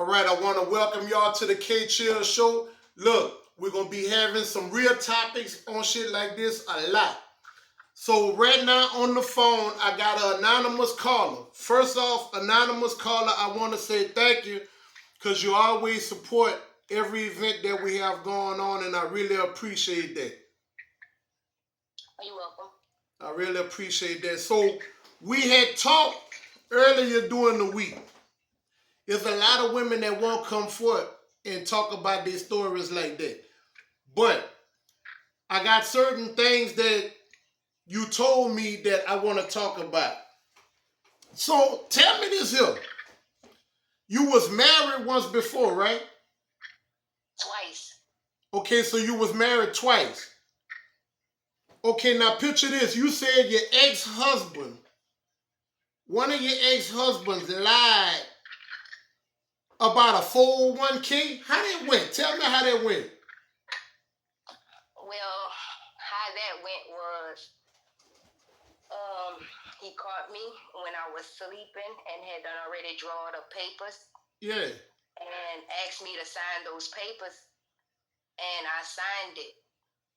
right, I want to welcome y'all to the Kchill show. Look, we're going to be having some real topics on shit like this a lot. So right now on the phone, I got an anonymous caller. First off, anonymous caller, I want to say thank you because you always support every event that we have going on, and I really appreciate that. You're welcome. I really appreciate that. So we had talked earlier during the week. There's a lot of women that won't come forth and talk about their stories like that. But I got certain things that you told me that I want to talk about. So tell me this here. You was married once before, right? Twice. Okay, so you was married twice. Okay, now picture this. You said your ex-husband, one of your ex-husbands lied about a 401k. How that went? Tell me how that went. Well, how that went was, he caught me when I was sleeping and had done already drawn the papers. Yeah. And asked me to sign those papers, and I signed it.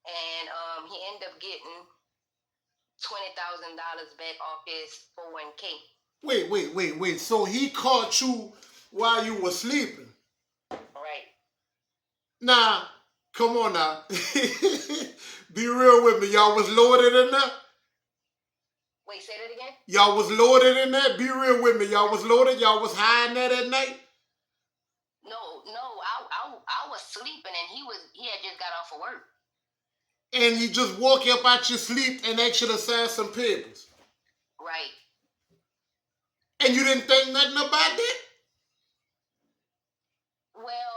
And he ended up getting $20,000 back off his 401k. Wait. So he caught you while you were sleeping. Right. Now, come on now. Be real with me. Y'all was loaded in there? Wait, say that again? Y'all was loaded in there? Be real with me. Y'all was loaded? Y'all was high in that at night? No. I was sleeping, and he had just got off of work. And he just woke up out your sleep and asked you to sign some papers? Right. And you didn't think nothing about that? Well,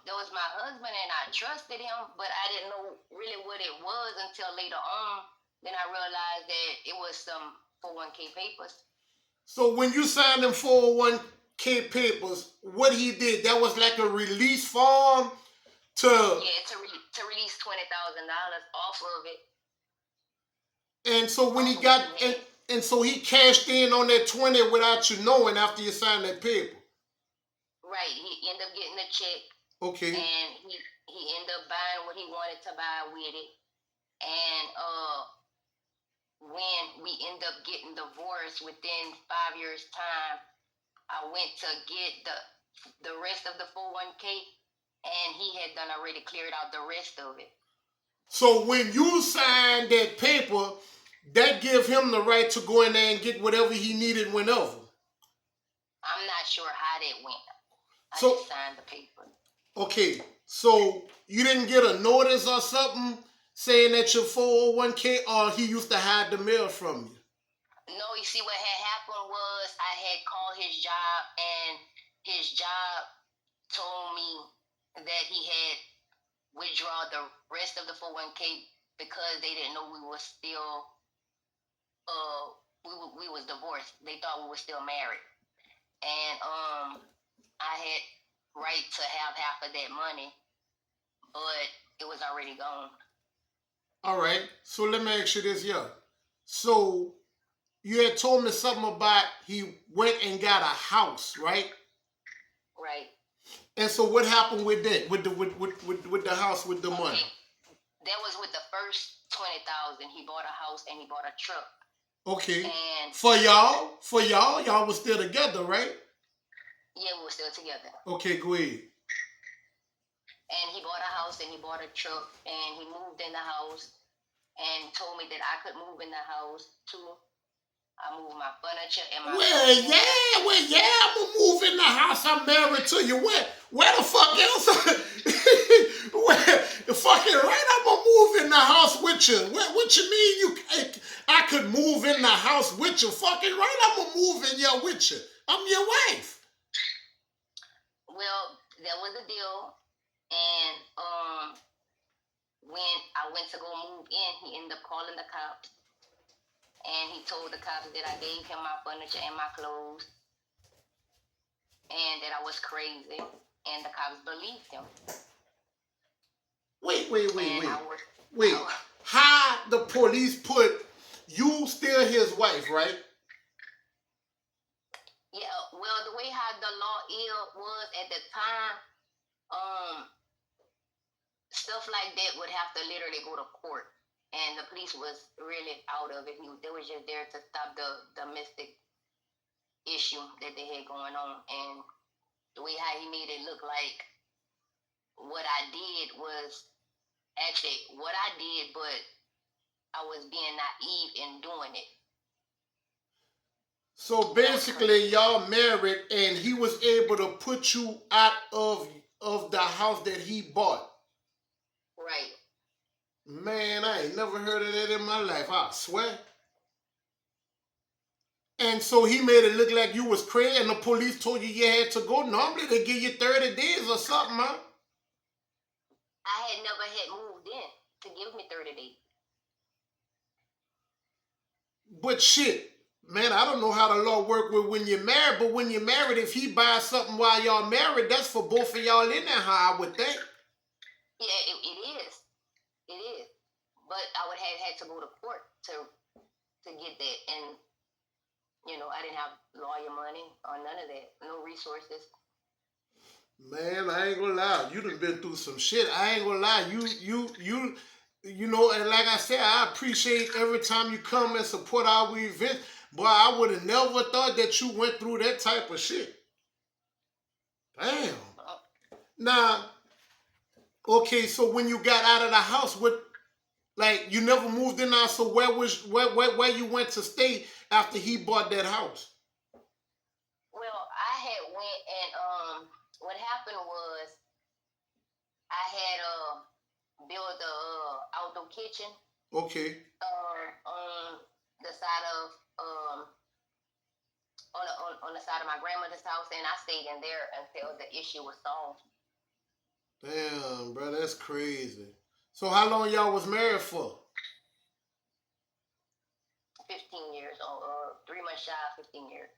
that was my husband, and I trusted him, but I didn't know really what it was until later on. Then I realized that it was some 401k papers. So when you signed them 401k papers, what he did, that was like a release form to... Yeah, to release $20,000 off of it. And so when he got... And so he cashed in on that 20 without you knowing after you signed that paper. Right. He ended up getting a check. Okay. And he ended up buying what he wanted to buy with it. And when we ended up getting divorced within 5 years' time, I went to get the rest of the 401k, and he had done already cleared out the rest of it. So when you signed that paper, that gave him the right to go in there and get whatever he needed whenever. I'm not sure how that went. I just signed the paper. Okay, so you didn't get a notice or something saying that your 401k, or he used to hide the mail from you? No, you see what had happened was I had called his job, and his job told me that he had withdrawn the rest of the 401k because they didn't know we were still we was divorced. They thought we were still married. And I had right to have half of that money, but it was already gone. All right. So let me ask you this, So you had told me something about he went and got a house, right? Right. And so what happened with that? With the house, with the money? That was with the first $20,000. He bought a house and he bought a truck. Okay. And for y'all was still together, right? Yeah, we were still together. Okay, go ahead. And he bought a house and he bought a truck, and he moved in the house and told me that I could move in the house too. I moved my furniture and my... Well, yeah, I'm gonna move in the house. I'm married to you. Where the fuck else? The fucking right, I'm gonna move in the house with you. What you mean I could move in the house with you? Fucking right, I'm gonna move in here with you. I'm your wife. Well, that was the deal. And when I went to go move in, he ended up calling the cops. And he told the cops that I gave him my furniture and my clothes, and that I was crazy. And the cops believed him. Wait. How the police put you still his wife, right? Yeah, well, the way how the law was at the time, stuff like that would have to literally go to court, and the police was really out of it. They was just there to stop the domestic issue that they had going on, and the way how he made it look like what I did was actually what I did, but I was being naive in doing it. So basically, y'all married, and he was able to put you out of the house that he bought. Right. Man, I ain't never heard of that in my life. I swear. And so he made it look like you was crazy, and the police told you had to go. Normally they give you 30 days or something, huh? I had never had moved in to give me 30 days. But shit, man, I don't know how the law work with when you're married, but when you're married, if he buys something while y'all married, that's for both of y'all in that how I would think. Yeah, it is. It is. But I would have had to go to court to get that. And, I didn't have lawyer money or none of that. No resources. Man, I ain't gonna lie. You done been through some shit. I ain't gonna lie. And like I said, I appreciate every time you come and support our events. Boy, I would have never thought that you went through that type of shit. Damn. Now, okay, so when you got out of the house, you never moved in now, so where you went to stay after he bought that house? Well, I had went and what happened was I had built the outdoor kitchen. Okay. On the side of on the side of my grandmother's house, and I stayed in there until the issue was solved. Damn, bro, that's crazy. So how long y'all was married for? 15 years, 3 months shy of 15 years.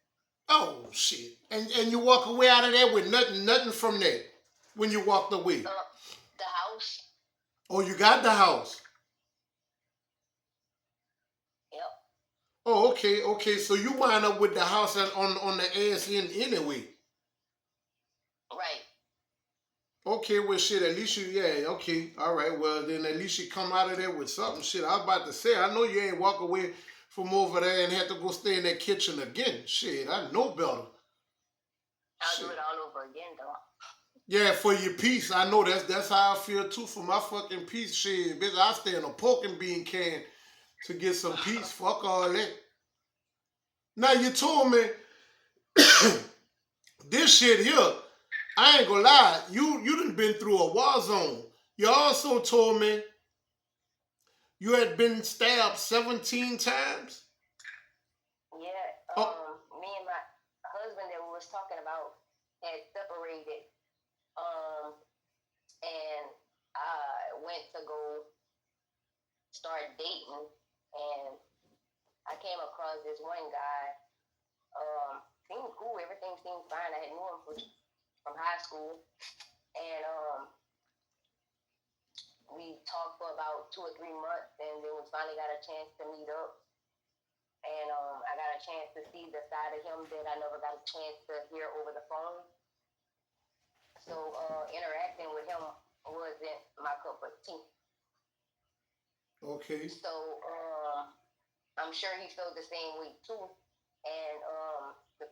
Oh shit! And you walk away out of there with nothing from that when you walked away. The house. Oh, you got the house. Yep. Oh, okay. So you wind up with the house on the ASN anyway. Right. Okay, well, shit, at least okay, all right, well, then at least you come out of there with something. Shit, I was about to say, I know you ain't walk away from over there and had to go stay in that kitchen again. Shit, I know better. I'll do it all over again, though. Yeah, for your peace. I know that's how I feel, too, for my fucking peace. Shit, bitch, I stay in a pork and bean can to get some peace. Fuck all that. Now, you told me this shit here, I ain't gonna lie, you done been through a war zone. You also told me you had been stabbed 17 times? Yeah. Me and my husband that we was talking about had separated. And I went to go start dating, and I came across this one guy. Seemed cool, everything seemed fine. I had knew him from high school, and we talked for about 2 or 3 months, and then we finally got a chance to meet up. And I got a chance to see the side of him that I never got a chance to hear over the phone. So interacting with him wasn't my cup of tea. Okay. So I'm sure he felt the same way too. And the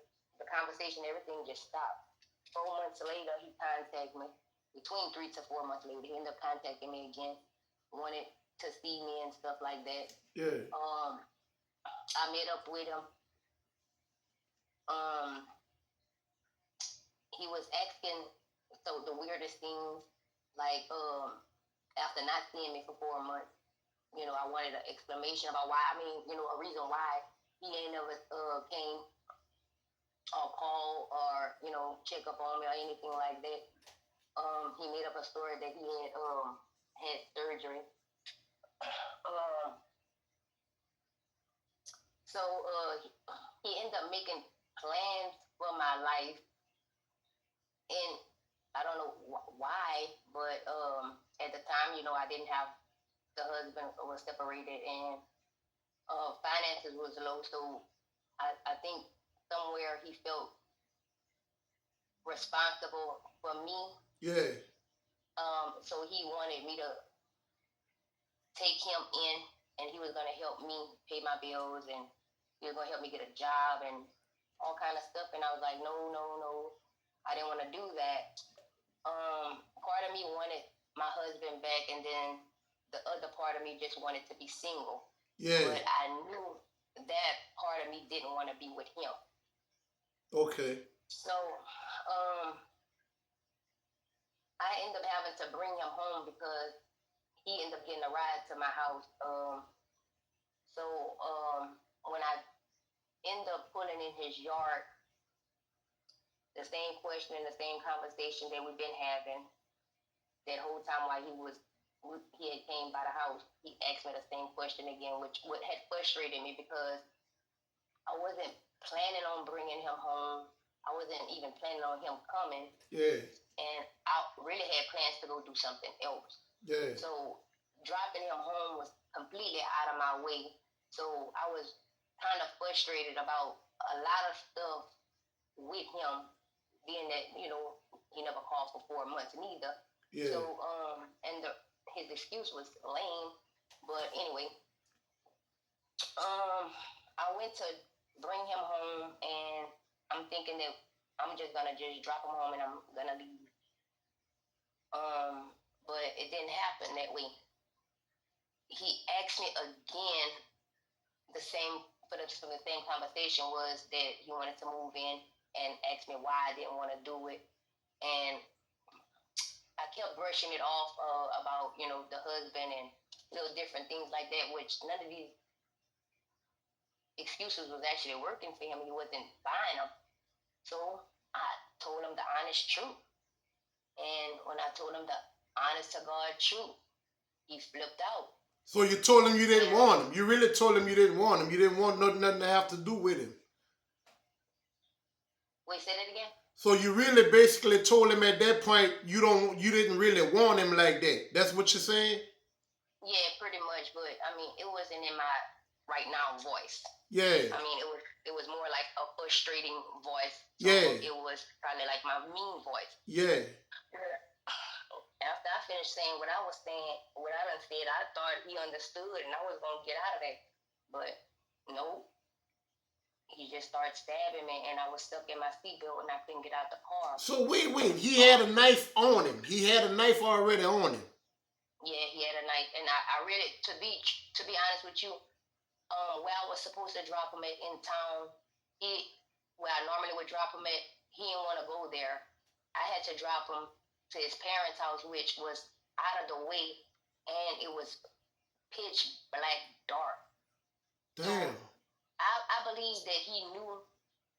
conversation, everything just stopped. 4 months later, he contacted me. Between 3 to 4 months later, he ended up contacting me again. Wanted to see me and stuff like that. Yeah. I met up with him. He was asking the weirdest things, like after not seeing me for 4 months, I wanted an explanation about why. A reason why he ain't never came or call or check up on me or anything like that. He made up a story that he had surgery. So he ended up making plans for my life, and I don't know why, but at the time, I didn't have the husband, was separated, and finances was low, so I think somewhere he felt responsible for me. Yeah. So he wanted me to take him in, and he was gonna help me pay my bills, and he was gonna help me get a job and all kind of stuff. And I was like, no, no, no, I didn't want to do that. Part of me wanted my husband back, and then the other part of me just wanted to be single. Yeah. But I knew that part of me didn't want to be with him. Okay. So, I ended up having to bring him home because he ended up getting a ride to my house. So when I ended up pulling in his yard, the same question and the same conversation that we've been having that whole time while he had came by the house, he asked me the same question again, which what had frustrated me because I wasn't planning on bringing him home. I wasn't even planning on him coming. Yeah. And I really had plans to go do something else. Yeah. So dropping him home was completely out of my way. So I was kind of frustrated about a lot of stuff with him, being that, you know, he never called for 4 months neither. Yeah. So, and his excuse was lame. But anyway, I went to bring him home, and I'm thinking that I'm just gonna drop him home and I'm gonna leave. But it didn't happen that way. He asked me again the same for the same conversation was that he wanted to move in and asked me why I didn't want to do it, and I kept brushing it off about, you know, the husband and little different things like that, which none of these excuses was actually working for him. He wasn't buying them. So I told him the honest truth. And when I told him the honest to God truth, he flipped out. So you told him you didn't want him. You really told him you didn't want him. You didn't want nothing to have to do with him. Wait, say that again? So you really basically told him at that point you didn't really want him like that. That's what you're saying? Yeah, pretty much. But I mean, it wasn't in my right now voice. Yeah. I mean, it was more like a frustrating voice. So yeah. It was probably like my mean voice. Yeah. After I finished saying what I was saying, what I done said, I thought he understood and I was gonna get out of there. But no, he just started stabbing me, and I was stuck in my seatbelt and I couldn't get out the car. So wait, he had a knife on him. He had a knife already on him. Yeah, he had a knife, and I really, to be honest with you, where I was supposed to drop him at in town, where I normally would drop him at, he didn't want to go there. I had to drop him to his parents' house, which was out of the way, and it was pitch black dark. Damn. So I believe that he knew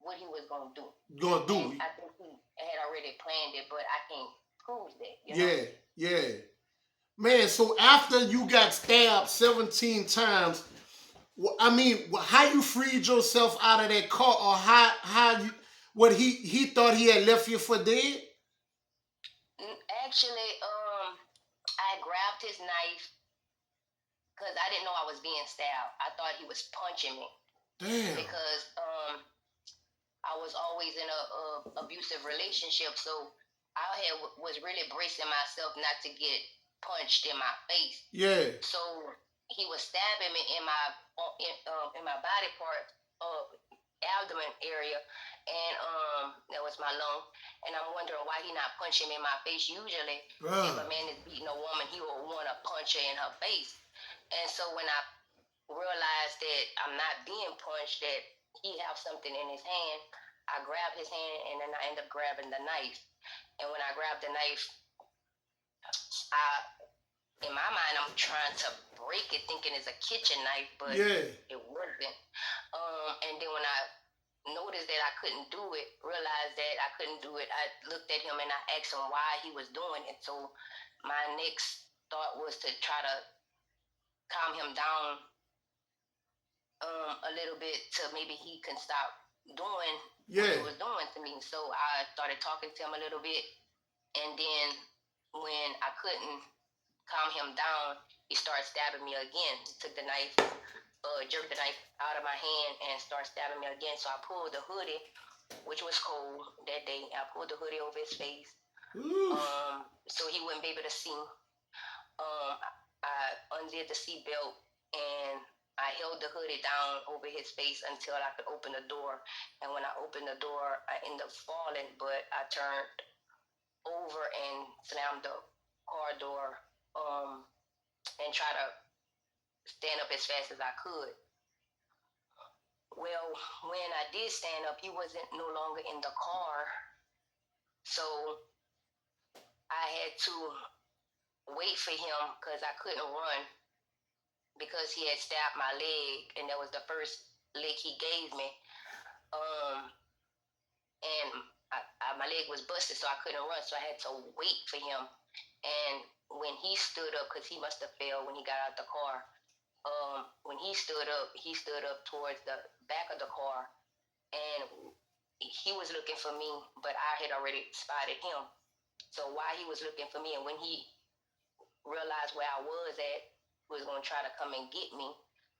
what he was gonna do. And I think he had already planned it, but I can't prove that. You know? Yeah. Man, so after you got stabbed 17 times, I mean, how you freed yourself out of that car, or how you, what he thought he had left you for dead? Actually, I grabbed his knife because I didn't know I was being stabbed. I thought he was punching me. Damn. Because I was always in a abusive relationship, so I was really bracing myself not to get punched in my face. Yeah. So he was stabbing me in my body part, abdomen area, and that was my lung. And I'm wondering why he not punching me in my face. Usually, if a man is beating a woman, he will want to punch her in her face. And so when I realized that I'm not being punched, that he have something in his hand, I grabbed his hand, and then I end up grabbing the knife. And when I grabbed the knife, in my mind, I'm trying to break it, thinking it's a kitchen knife, but it wasn't. And then when I noticed that I couldn't do it, realized that I couldn't do it, I looked at him and I asked him why he was doing it. So my next thought was to try to calm him down a little bit to maybe he can stop doing what he was doing to me. So I started talking to him a little bit, and then when I couldn't calm him down, he started stabbing me again. He took the knife, jerked the knife out of my hand and started stabbing me again. So I pulled the hoodie which was cold that day. I pulled the hoodie over his face, Ooh. so he wouldn't be able to see. I undid the seatbelt and I held the hoodie down over his face until I could open the door. And when I opened the door, I ended up falling, but I turned over and slammed the car door and tried to stand up as fast as I could. Well, when I did stand up, he wasn't no longer in the car. So I had to wait for him because I couldn't run because he had stabbed my leg, and that was the first lick he gave me. And my leg was busted, so I couldn't run, so I had to wait for him. And when he stood up, because he must have fell when he got out the car, when he stood up towards the back of the car, and he was looking for me, but I had already spotted him. So while he was looking for me, and when he realized where I was at, he was going to try to come and get me.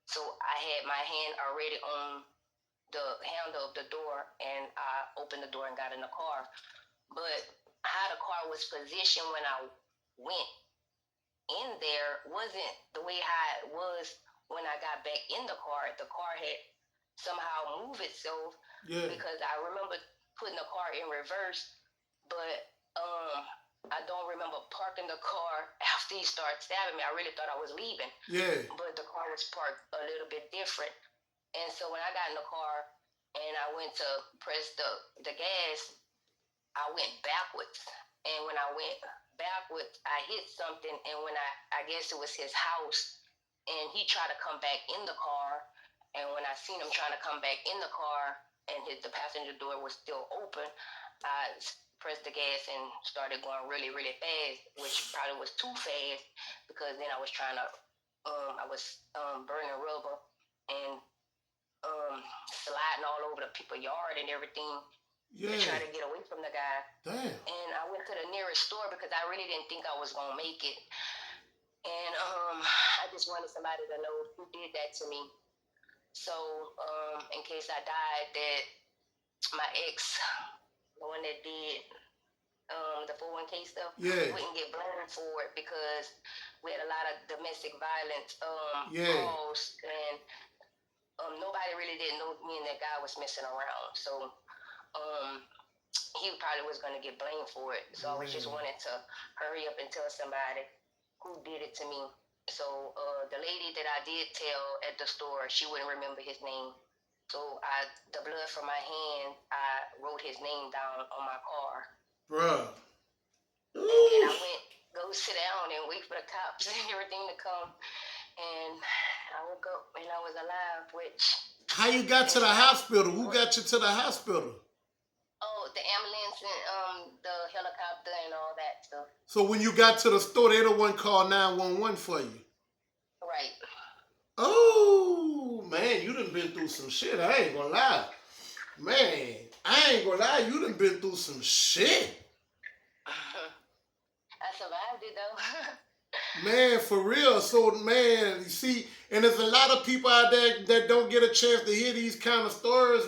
So I had my hand already on the handle of the door, and I opened the door and got in the car. But how the car was positioned when I went in there wasn't the way how it was when I got back in the car. The car had somehow moved itself, because I remember putting the car in reverse, but I don't remember parking the car after he started stabbing me. I really thought I was leaving. Yeah. But the car was parked a little bit different. And so when I got in the car and I went to press the gas, I went backwards. And when I went backwards, I hit something. And when I guess it was his house, and he tried to come back in the car. And when I seen him trying to come back in the car and the passenger door was still open, I pressed the gas and started going really, really fast, which probably was too fast, because then I was trying to, burning rubber and sliding all over the people's yard and everything to try to get away from the guy. Damn. And I went to the nearest store because I really didn't think I was going to make it. And I just wanted somebody to know who did that to me. So in case I died, that my ex, the one that did the 401k stuff, wouldn't get blamed for it, because we had a lot of domestic violence calls, and nobody really didn't know me and that guy was messing around. So he probably was going to get blamed for it. So I was just wanting to hurry up and tell somebody who did it to me. So the lady that I did tell at the store, she wouldn't remember his name. So the blood from my hand, I wrote his name down on my car. Bruh. And then I went, go sit down and wait for the cops and everything to come. And I woke up and I was alive, which... How you got to the hospital? Who got you to the hospital? Oh, the ambulance and the helicopter and all that stuff. So when you got to the store, they the one called 911 for you? Right. Oh, man, you done been through some shit. I ain't gonna lie. Man, I ain't gonna lie. You done been through some shit. I survived it, though. Man, for real. So, man, you see, and there's a lot of people out there that don't get a chance to hear these kind of stories.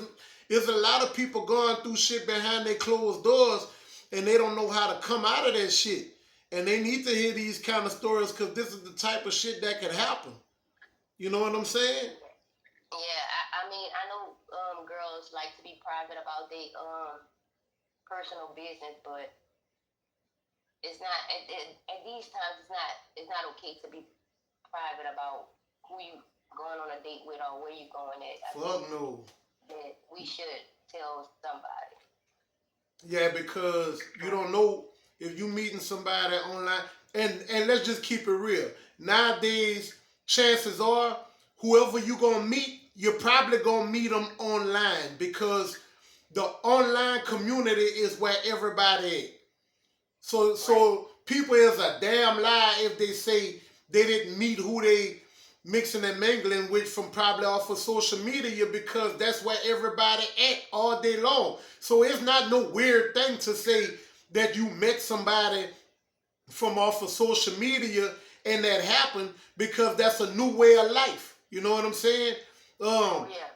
There's a lot of people going through shit behind their closed doors, and they don't know how to come out of that shit. And they need to hear these kind of stories, because this is the type of shit that could happen. You know what I'm saying? Yeah, I mean, I know girls like to be private about their personal business, but it's not at these times. It's not okay to be private about who you going on a date with or where you going at. Fuck no. That we should tell somebody. Yeah, because you don't know if you meeting somebody online. And let's just keep it real. Nowadays, chances are, whoever you gonna meet, you're probably gonna meet them online, because the online community is where everybody is. So people is a damn lie if they say they didn't meet who they mixing and mingling with from probably off of social media, because that's where everybody at all day long. So it's not no weird thing to say that you met somebody from off of social media and that happened, because that's a new way of life. You know what I'm saying?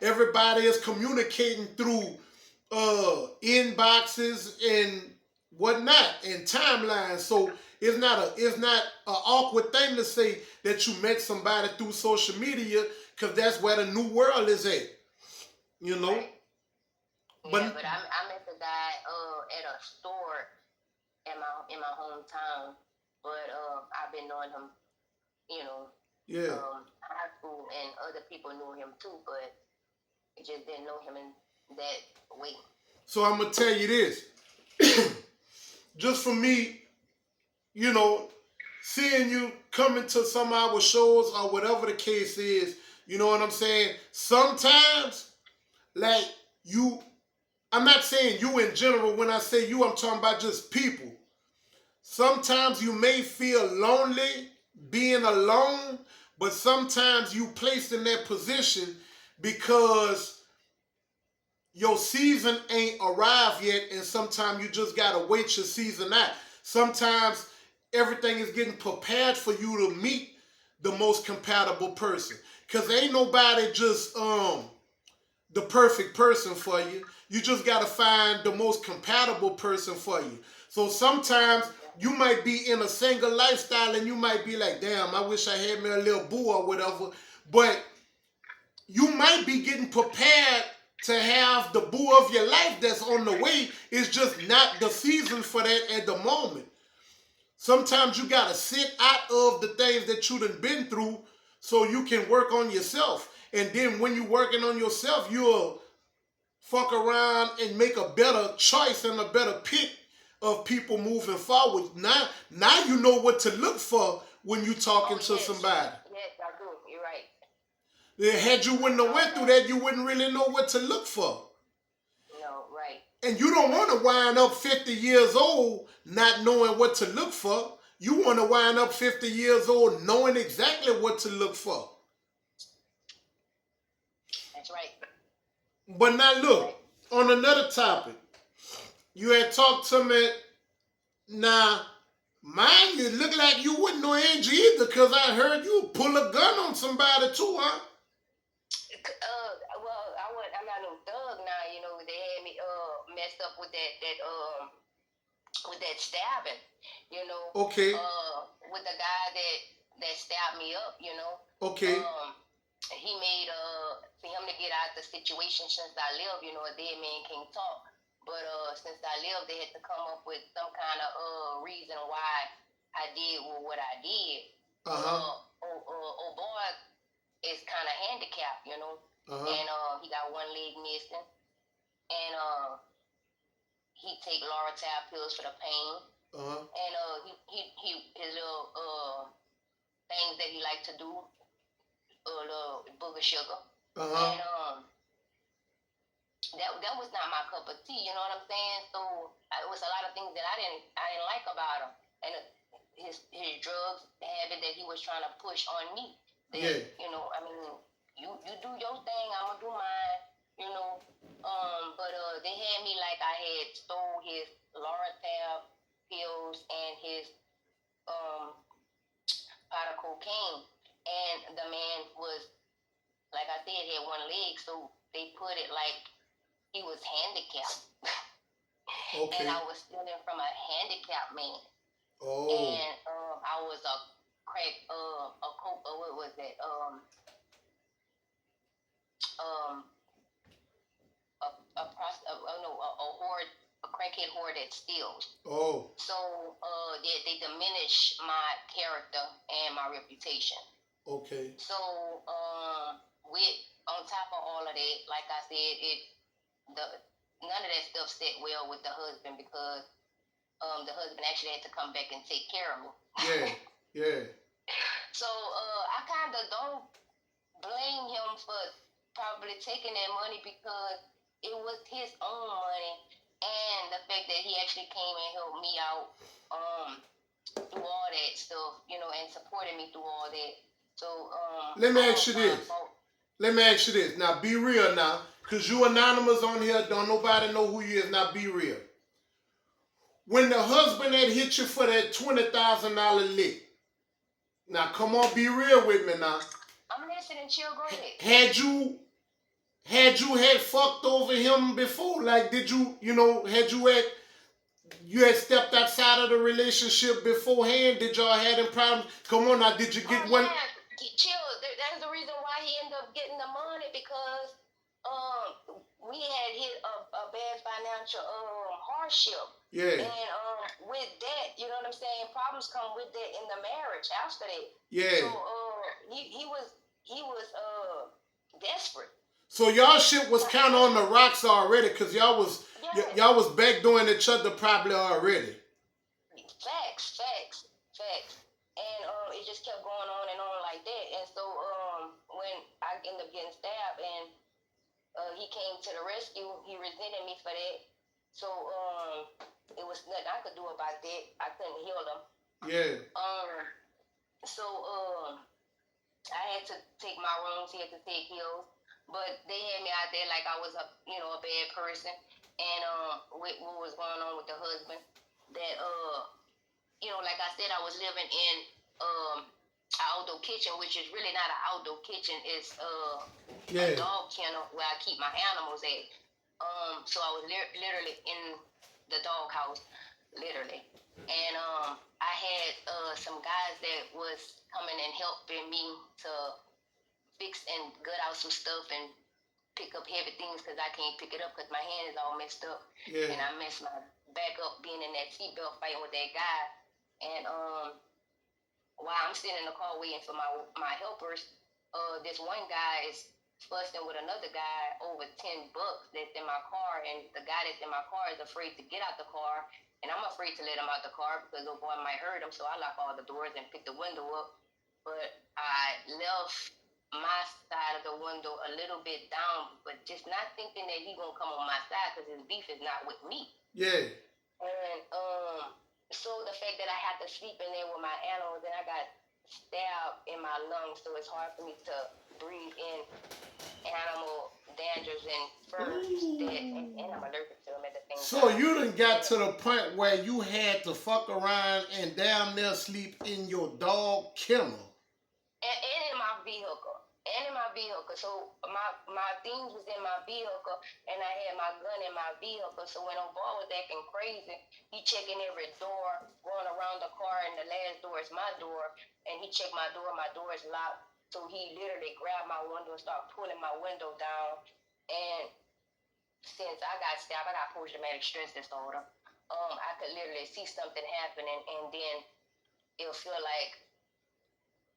Everybody is communicating through inboxes and whatnot and timelines. So it's not an awkward thing to say that you met somebody through social media because that's where the new world is at. You know. Right. But Yeah, but I met the guy at a store in my hometown, but I've been knowing him, you know, yeah. high school, and other people knew him too, but I just didn't know him in that way. So I'm gonna tell you this. Just for me, you know, seeing you coming to some of our shows or whatever the case is, you know what I'm saying? Sometimes, like you, I'm not saying you in general. When I say you, I'm talking about just people. Sometimes you may feel lonely being alone, but sometimes you placed in that position because your season ain't arrived yet, and sometimes you just gotta wait your season out. Sometimes everything is getting prepared for you to meet the most compatible person. Cause ain't nobody just the perfect person for you. You just gotta find the most compatible person for you. So sometimes you might be in a single lifestyle and you might be like, damn, I wish I had me a little boo or whatever. But you might be getting prepared to have the boo of your life that's on the way. It's just not the season for that at the moment. Sometimes you gotta sit out of the things that you done been through so you can work on yourself. And then when you're working on yourself, you'll fuck around and make a better choice and a better pick of people moving forward. Now you know what to look for when you talking to somebody. Yes, I do. You're right. Had you wouldn't have went through that, you wouldn't really know what to look for. No, right. And you don't want to wind up 50 years old not knowing what to look for. You want to wind up 50 years old knowing exactly what to look for. That's right. But now look, on another topic, you had talked to me. Now, mind you, look like you wouldn't know Angie either, because I heard you pull a gun on somebody too, huh? Well, I'm not no thug now. You know, they had me messed up with that stabbing. You know. Okay. With the guy that stabbed me up. You know. Okay. He made for him to get out the situation. Since I live, you know, a dead man can't talk. But since I live, they had to come up with some kind of reason why I did what I did. Oh boy is kind of handicapped, you know, and he got one leg missing, and he take Loratab pills for the pain, and he his little things that he like to do, little booger sugar, and that was not my cup of tea, you know what I'm saying? So it was a lot of things that I didn't like about him, and his drugs habit that he was trying to push on me. That, yeah. You know, I mean, you do your thing, I'ma do mine, you know. But they had me like I had stole his Loratab pills and his pot of cocaine, and the man was, like I said, had one leg, so they put it like he was handicapped. Okay. And I was stealing from a handicapped man. Oh. And I was a crack, what was that? A crackhead whore that steals. Oh. So they diminish my character and my reputation. Okay. So with on top of all of that, like I said, none of that stuff set well with the husband because the husband actually had to come back and take care of me. Yeah, yeah. So I kind of don't blame him for probably taking that money because it was his own money, and the fact that he actually came and helped me out through all that stuff, you know, and supported me through all that. So let me ask you this. Let me ask you this. Now, be real now, because you anonymous on here. Don't nobody know who you is. Now, be real. When the husband had hit you for that $20,000 lick, now come on, be real with me now. I'm listening, chill, go ahead. had you had fucked over him before? Like, did you, you had stepped outside of the relationship beforehand? Did y'all had them problems? Come on now, did you get one? Yeah, Chill. That's the reason why he ended up getting the money because we had hit a bad financial hardship. Yeah. And with that, you know what I'm saying, problems come with that in the marriage after that. Yeah. So he was desperate. So y'all shit was kind of on the rocks already, cause y'all was backdooring each other probably already. Facts. And it just kept going on and on like that. And so when I ended up getting stabbed and he came to the rescue, he resented me for that. So it was nothing I could do about that. I couldn't heal him. Yeah. So I had to take my rooms. He had to take his. But they had me out there like I was a bad person. And with what was going on with the husband, that like I said, I was living in an outdoor kitchen, which is really not an outdoor kitchen. It's a dog kennel where I keep my animals at. So I was literally in the dog house, literally. And I had some guys that was coming and helping me to fix and gut out some stuff and pick up heavy things because I can't pick it up because my hand is all messed up. Yeah. And I messed my back up being in that seatbelt fighting with that guy. And while I'm sitting in the car waiting for my helpers, this one guy is fussing with another guy over $10 that's in my car, and the guy that's in my car is afraid to get out the car, and I'm afraid to let him out the car because the boy might hurt him, so I lock all the doors and pick the window up. But I left my side of the window a little bit down, but just not thinking that he gonna come on my side because his beef is not with me. Yeah. And so the fact that I had to sleep in there with my animals and I got stabbed in my lungs, so it's hard for me to breathe in animal dangers and furs and I'm allergic to them at the same time. So you done got to the point where you had to fuck around and damn near sleep in your dog kennel. And in my vehicle. So my things was in my vehicle, and I had my gun in my vehicle. So when Obal was acting crazy, he checking every door, going around the car, and the last door is my door. And he checked my door is locked. So he literally grabbed my window and started pulling my window down. And since I got stabbed, I got post-traumatic stress disorder. I could literally see something happening, and then it'll feel like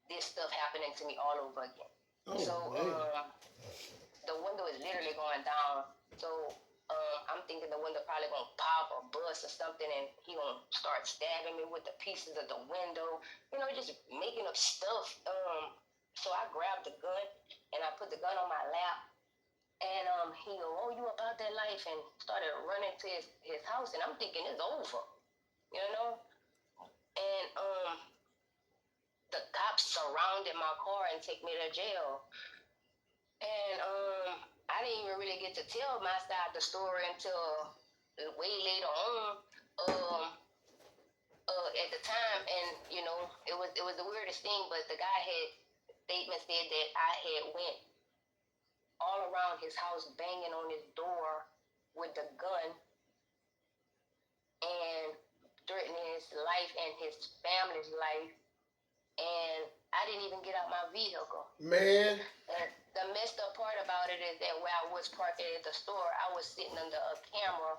this stuff happening to me all over again. Oh, so the window is literally going down. So I'm thinking the window probably gonna pop or bust or something, and he gonna start stabbing me with the pieces of the window. Just making up stuff. So I grabbed the gun and I put the gun on my lap. And he go, "Oh, you about that life?" and started running to his house. And I'm thinking it's over, And the cops surrounded my car and take me to jail. And I didn't even really get to tell my side of the story until way later on. At the time, and it was the weirdest thing. But the guy had statement said that I had went all around his house banging on his door with the gun and threatening his life and his family's life. And I didn't even get out my vehicle. Man. And the messed up part about it is that where I was parked at the store, I was sitting under a camera.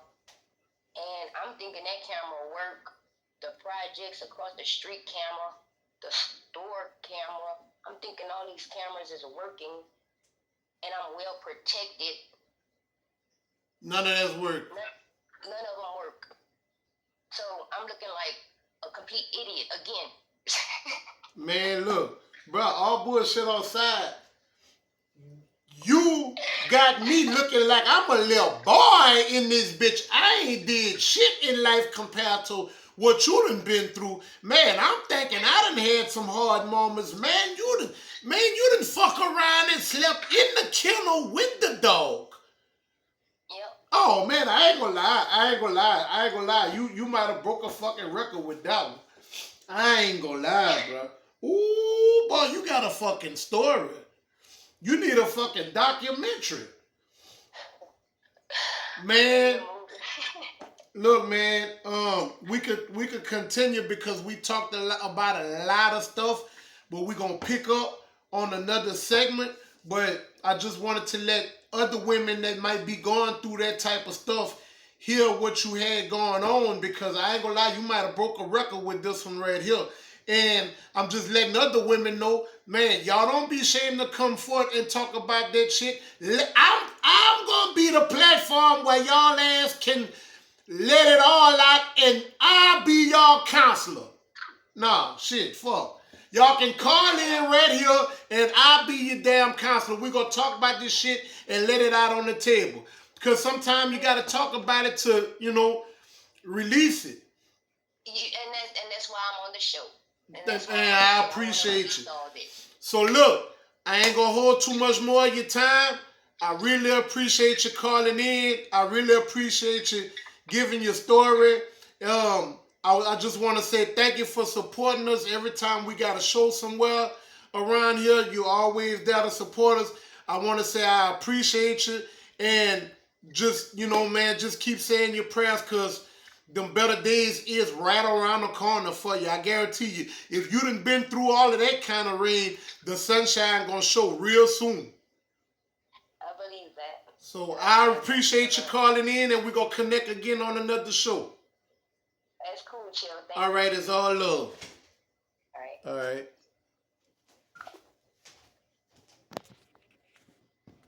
And I'm thinking that camera worked. The projects across the street camera, the store camera. I'm thinking all these cameras is working. And I'm well protected. None of that's work. None of them work. So I'm looking like a complete idiot again. Man, look, bro, all bullshit on side. You got me looking like I'm a little boy in this bitch. I ain't did shit in life compared to what you done been through. Man, I'm thinking I done had some hard moments. Man, you done fuck around and slept in the kennel with the dog. Yep. Oh, man, I ain't gonna lie. You might have broke a fucking record with that one. I ain't gonna lie, bro. Ooh, boy, you got a fucking story. You need a fucking documentary. Man, look, man. We could continue because we talked about a lot of stuff, but we're gonna pick up on another segment. But I just wanted to let other women that might be going through that type of stuff hear what you had going on, because I ain't gonna lie, you might have broke a record with this one right here. And I'm just letting other women know, man, y'all don't be ashamed to come forth and talk about that shit. I'm gonna be the platform where y'all ass can let it all out, and I'll be y'all counselor. Nah, shit, fuck. Y'all can call in right here, and I'll be your damn counselor. We're gonna talk about this shit and let it out on the table. Because sometimes you gotta talk about it to, release it. And that's why I'm on the show. And I appreciate you. So look, I ain't gonna hold too much more of your time. I really appreciate you calling in. I really appreciate you giving your story. I just want to say thank you for supporting us every time we got a show somewhere around here. You're always there to support us. I want to say I appreciate you, and just, man, just keep saying your prayers, because them better days is right around the corner for you. I guarantee you. If you done been through all of that kind of rain, the sunshine gonna show real soon. I believe that. So I appreciate you calling in, and we're gonna connect again on another show. That's cool, Chill. Thank All right, you. it's all love. All right. All right.